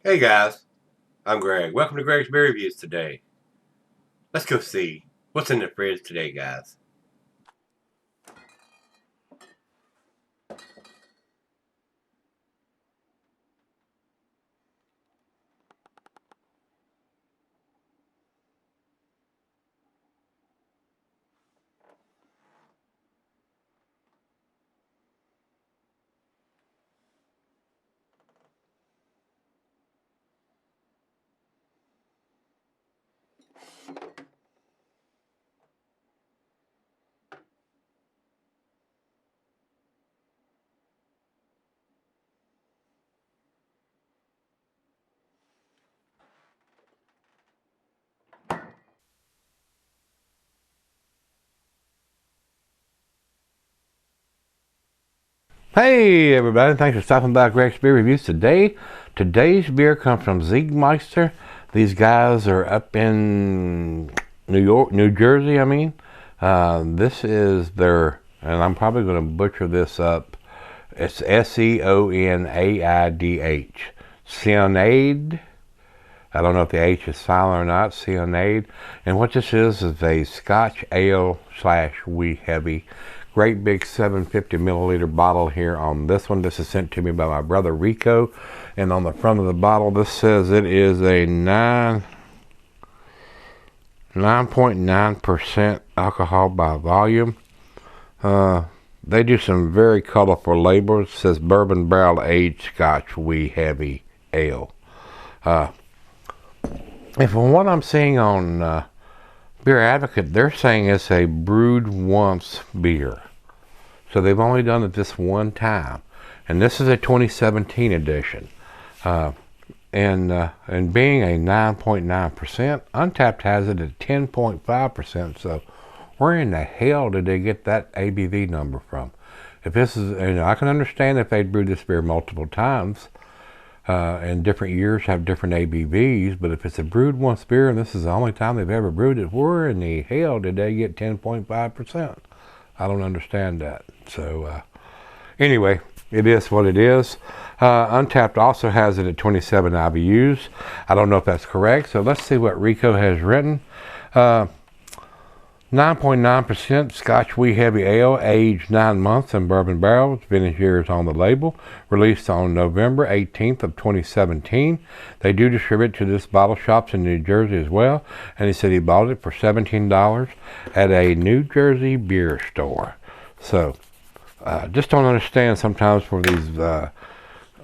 Hey guys, I'm Greg. Welcome to Gregsbeerreviews today. Let's go see what's in the fridge today, guys. Hey everybody, thanks for stopping by Gregsbeerreviews today. Today's beer comes from Czig Meister. These guys are up in New Jersey, I mean. This is their, and I'm probably going to butcher this up, it's Seonaidh. Seonaidh. I don't know if the H is silent or not, Seonaidh. And what this is a Scotch ale / wee heavy. Great big 750 milliliter bottle here on this one. This is sent to me by my brother Rico. And on the front of the bottle, this says it is a 9.9% alcohol by volume. They do some very colorful labels. It says bourbon barrel aged Scotch wee heavy ale. And from what I'm seeing on Beer Advocate, they're saying it's a brewed once beer. So they've only done it this one time. And this is a 2017 edition. And being a 9.9%, Untapped has it at 10.5%. So where in the hell did they get that ABV number from? If this is, I can understand if they brewed this beer multiple times, and different years have different ABVs, but if it's a brewed once beer and this is the only time they've ever brewed it, where in the hell did they get 10.5%? I don't understand that. So anyway, it is what it is. Untapped also has it at 27 IBUs. I don't know if that's correct, so let's see what Rico has written. 9.9% Scotch wee heavy ale, aged 9 months in bourbon barrels. Vintage year is on the label. Released on November 18th of 2017. They do distribute to this bottle shops in New Jersey as well. And he said he bought it for $17 at a New Jersey beer store. So, just don't understand sometimes for these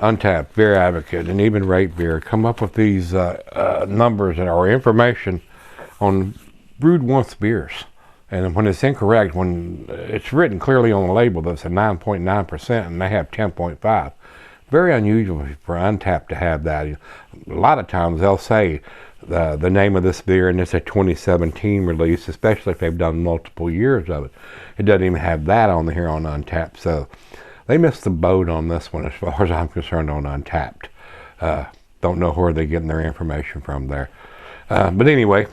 Untapped, Beer Advocate, and even Rate Beer come up with these numbers or information on brewed once beers. And when it's incorrect, when it's written clearly on the label that's a 9.9% and they have 10.5, very unusual for Untapped to have that. A lot of times they'll say the name of this beer and it's a 2017 release, especially if they've done multiple years of it. It doesn't even have that on here on Untapped. So they missed the boat on this one as far as I'm concerned on Untapped. Don't know where they're getting their information from there. But anyway,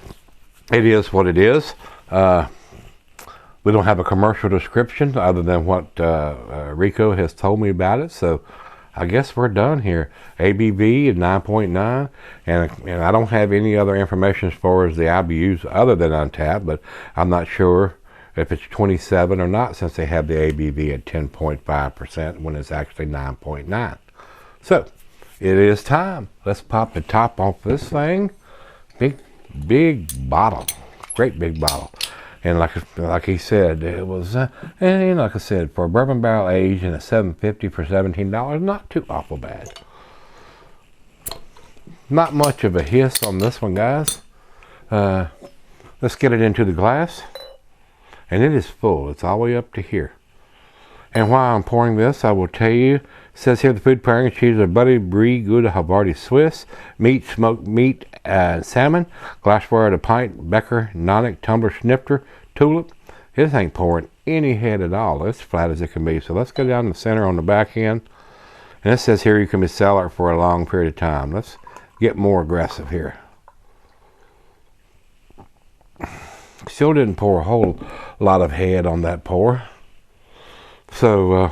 it is what it is. We don't have a commercial description other than what Rico has told me about it, so I guess we're done here. ABV is 9.9, and I don't have any other information as far as the IBUs other than Untapped, but I'm not sure if it's 27 or not since they have the ABV at 10.5% when it's actually 9.9. So, it is time. Let's pop the top off this thing. Big bottle. Great big bottle. And like he said, it was, and like I said, for a bourbon barrel aged and a $7.50 for $17, not too awful bad. Not much of a hiss on this one, guys. Let's get it into the glass. And it is full. It's all the way up to here. And while I'm pouring this, I will tell you, it says here the food pairing cheese are Buddy, Brie, Gouda, Havarti, Swiss, meat, smoked meat, salmon, glassware at a pint, Becker, Nonic, tumbler, snifter, tulip. This ain't pouring any head at all. It's flat as it can be. So let's go down the center on the back end. And it says here you can be cellar for a long period of time. Let's get more aggressive here. Still didn't pour a whole lot of head on that pour. So,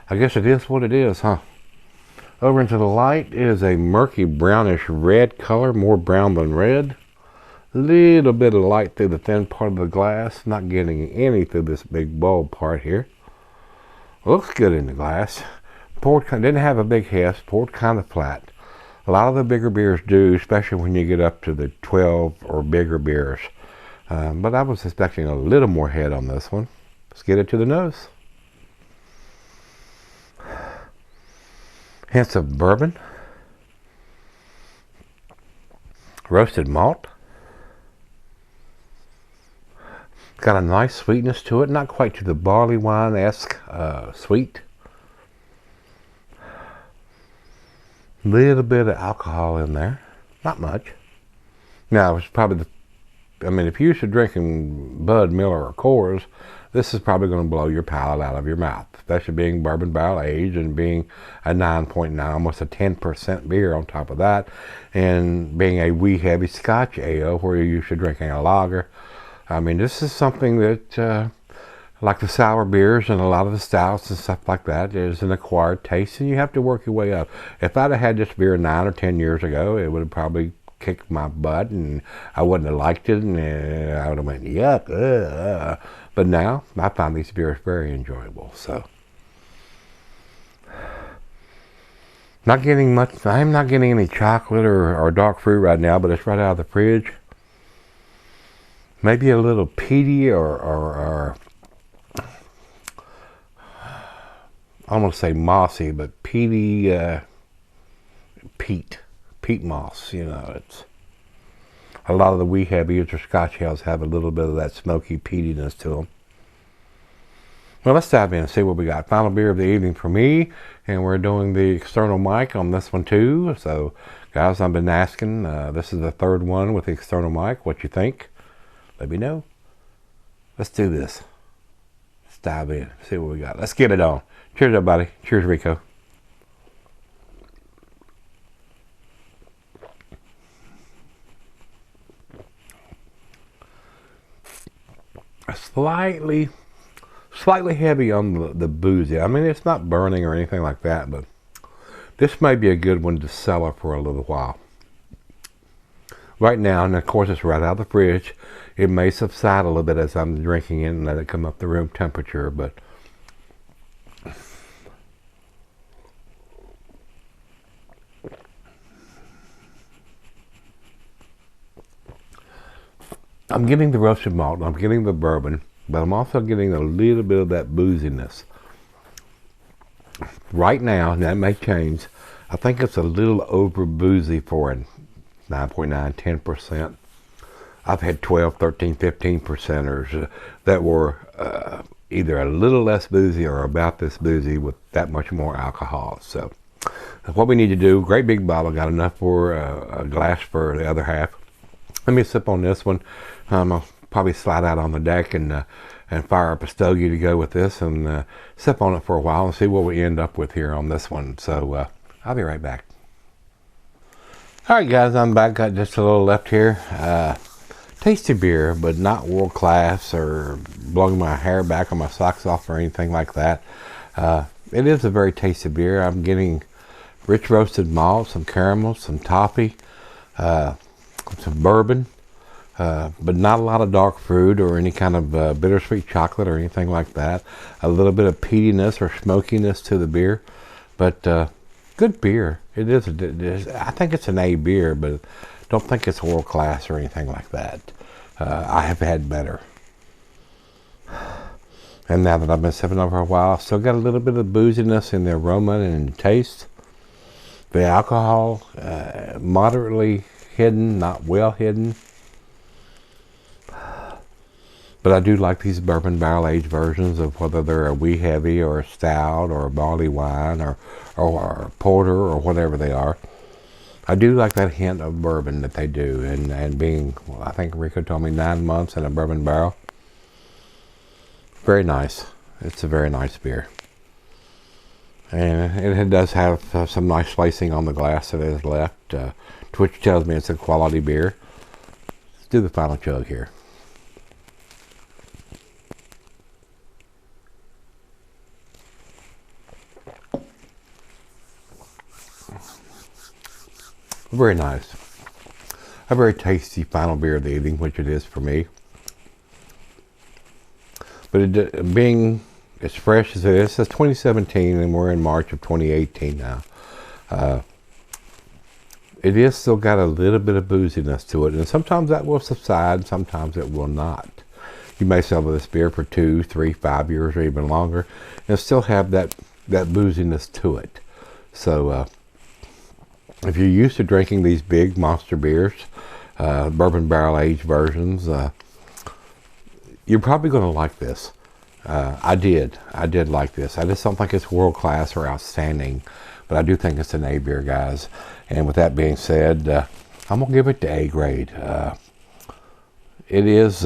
I guess it is what it is, huh? Over into the light is a murky brownish red color, more brown than red. Little bit of light through the thin part of the glass, not getting any through this big bulb part here. Looks good in the glass. Poured, didn't have a big heft, poured kind of flat. A lot of the bigger beers do, especially when you get up to the 12 or bigger beers. But I was expecting a little more head on this one. Let's get it to the nose. Hints of bourbon, roasted malt. Got a nice sweetness to it, not quite to the barley wine-esque sweet. Little bit of alcohol in there, not much. Now, it's probably if you're used to drinking Bud, Miller, or Coors, this is probably going to blow your palate out of your mouth, especially being bourbon barrel aged and being a 9.9, almost a 10% beer on top of that, and being a wee heavy Scotch ale where you're used to drinking a lager. This is something that, like the sour beers and a lot of the stouts and stuff like that, is an acquired taste, and you have to work your way up. If I'd have had this beer 9 or 10 years ago, it would have probably kicked my butt, and I wouldn't have liked it, and I would have went, yuck. But now, I find these beers very enjoyable, so. Not getting much, I'm not getting any chocolate or dark fruit right now, but it's right out of the fridge. Maybe a little peaty or I don't want to say mossy, but peaty, peat moss, it's a lot of the wee heavies or Scotch ales have a little bit of that smoky peatiness to them. Well, let's dive in and see what we got. Final beer of the evening for me, and we're doing the external mic on this one too. So, guys, I've been asking, this is the third one with the external mic. What you think? Let me know. Let's do this. Let's dive in, see what we got. Let's get it on. Cheers, everybody. Cheers, Rico. Slightly heavy on the boozy. It's not burning or anything like that, but this may be a good one to cellar for a little while. Right now, and of course it's right out of the fridge, it may subside a little bit as I'm drinking it and let it come up to room temperature, but I'm getting the roasted malt, I'm getting the bourbon, but I'm also getting a little bit of that booziness. Right now, and that may change, I think it's a little over boozy for a 9.9, 10%. I've had 12, 13, 15%ers that were either a little less boozy or about this boozy with that much more alcohol. So what we need to do, great big bottle, got enough for a glass for the other half. Let me sip on this one. I'll probably slide out on the deck and fire up a stogie to go with this and sip on it for a while and see what we end up with here on this one. So I'll be right back. All right, guys, I'm back. Got just a little left here. Tasty beer, but not world class or blowing my hair back or my socks off or anything like that. It is a very tasty beer. I'm getting rich roasted malt, some caramel, some toffee, some bourbon, but not a lot of dark fruit or any kind of bittersweet chocolate or anything like that. A little bit of peatiness or smokiness to the beer, but good beer. It is. I think it's an A beer, but don't think it's world class or anything like that. I have had better. And now that I've been sipping on for a while, I've still got a little bit of booziness in the aroma and in the taste. The alcohol, moderately hidden, not well hidden. But I do like these bourbon barrel aged versions of whether they're a wee heavy or a stout or a barley wine or a porter or whatever they are. I do like that hint of bourbon that they do, and being, well, I think Rico told me 9 months in a bourbon barrel. Very nice. It's a very nice beer. And it does have some nice spacing on the glass that is left, which tells me it's a quality beer. Let's do the final chug here. Very nice. A very tasty final beer of the evening, which it is for me. But it, being as fresh as it is, it's 2017 and we're in March of 2018 now. It is still got a little bit of booziness to it, and sometimes that will subside, sometimes it will not. You may sell this beer for 2, 3, 5 years or even longer and still have that booziness to it. So if you're used to drinking these big monster beers, bourbon barrel aged versions, you're probably going to like this. I did like this. I just don't think it's world class or outstanding, but I do think it's an A beer, guys. And with that being said, I'm gonna give it the A grade. It is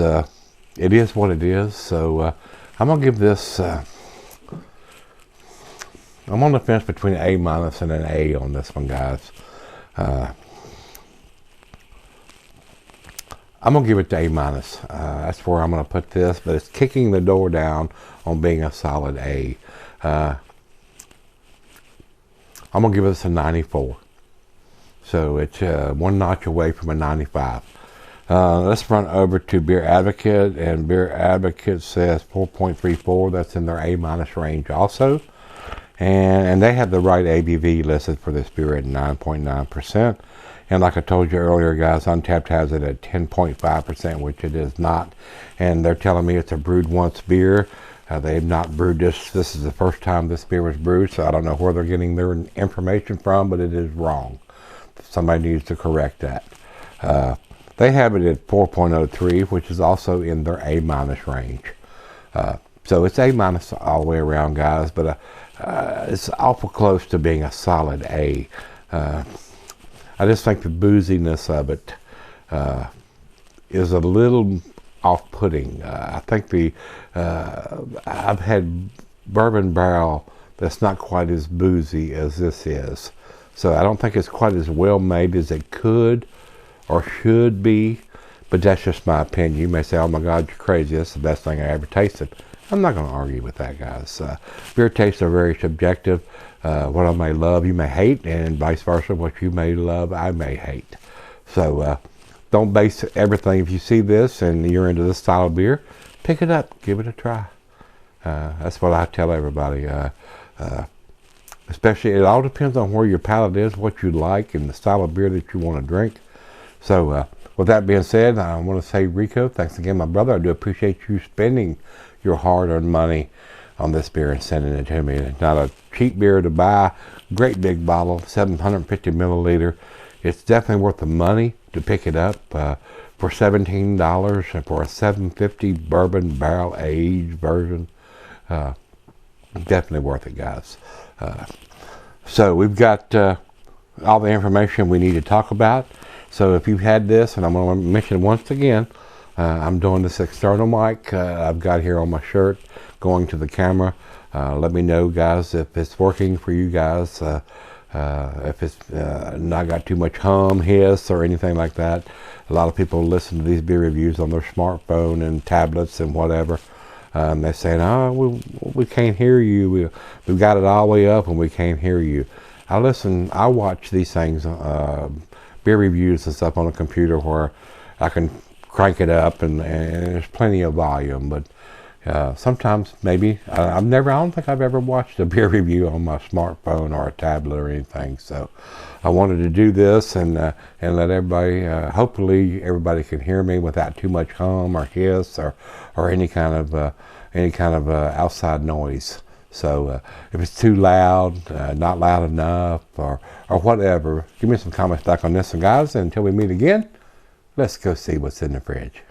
what it is. So I'm gonna give this. I'm on the fence between an A minus and an A on this one, guys. I'm going to give it to A minus. That's where I'm going to put this, but it's kicking the door down on being a solid A. I'm going to give this a 94. So it's one notch away from a 95. Let's run over to Beer Advocate, and Beer Advocate says 4.34. That's in their A minus range also. And they have the right ABV listed for this beer at 9.9%. And like I told you earlier, guys, Untapped has it at 10.5%, which it is not. And they're telling me it's a brewed once beer. They have not brewed this. This is the first time this beer was brewed, so I don't know where they're getting their information from, but it is wrong. Somebody needs to correct that. They have it at 4.03, which is also in their A minus range. So it's A minus all the way around, guys, but it's awful close to being a solid A. I just think the booziness of it is a little off-putting. I think I've had bourbon barrel that's not quite as boozy as this is. So I don't think it's quite as well made as it could or should be, but that's just my opinion. You may say, oh my God, you're crazy. That's the best thing I ever tasted. I'm not going to argue with that, guys. Beer tastes are very subjective. What I may love, you may hate, and vice versa. What you may love, I may hate. So don't base everything. If you see this and you're into this style of beer, pick it up. Give it a try. That's what I tell everybody. Especially, it all depends on where your palate is, what you like, and the style of beer that you want to drink. So with that being said, I want to say, Rico, thanks again, my brother. I do appreciate you spending your hard-earned money on this beer and sending it to me. It's not a cheap beer to buy. Great big bottle, 750 milliliter. It's definitely worth the money to pick it up for $17 and for a $7.50 bourbon barrel aged version. Definitely worth it, guys. So we've got all the information we need to talk about. So if you've had this, and I'm going to mention once again, I'm doing this external mic I've got here on my shirt going to the camera. Let me know, guys, if it's working for you guys, if it's not got too much hum, hiss, or anything like that. A lot of people listen to these beer reviews on their smartphone and tablets and whatever. They're saying, oh, we can't hear you. We've got it all the way up and we can't hear you. I watch these things, beer reviews and stuff on a computer where I can crank it up and there's plenty of volume, but sometimes maybe I don't think I've ever watched a beer review on my smartphone or a tablet or anything. So I wanted to do this and let everybody, hopefully everybody can hear me without too much hum or hiss or any kind of outside noise. So if it's too loud, not loud enough, or whatever, give me some comments back on this one, guys. And until we meet again, let's go see what's in the fridge.